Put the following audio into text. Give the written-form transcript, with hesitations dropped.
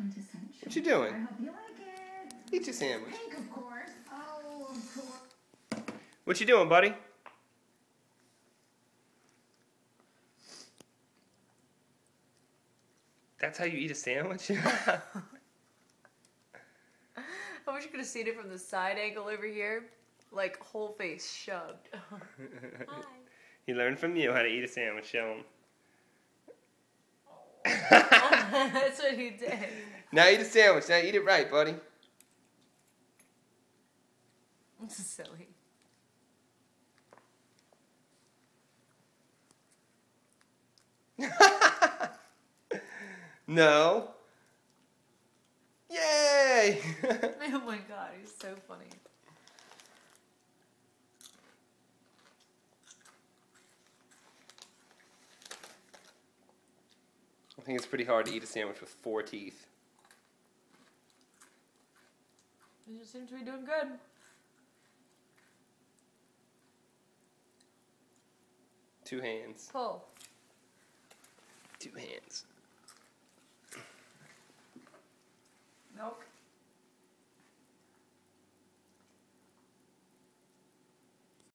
quintessential. What you doing? I hope you like it. Eat your sandwich. Pink, of course. Oh, of course. What you doing, buddy? That's how you eat a sandwich? I wish you could have seen it from the side angle over here. Like, whole face shoved. Hi. He learned from you how to eat a sandwich. Show him. That's what he did. Now eat a sandwich. Now eat it right, buddy. This is silly. No. Yay! Oh my god, he's so funny. I think it's pretty hard to eat a sandwich with 4 teeth. You just seem to be doing good. Two hands. Pull. 2 hands. Nope.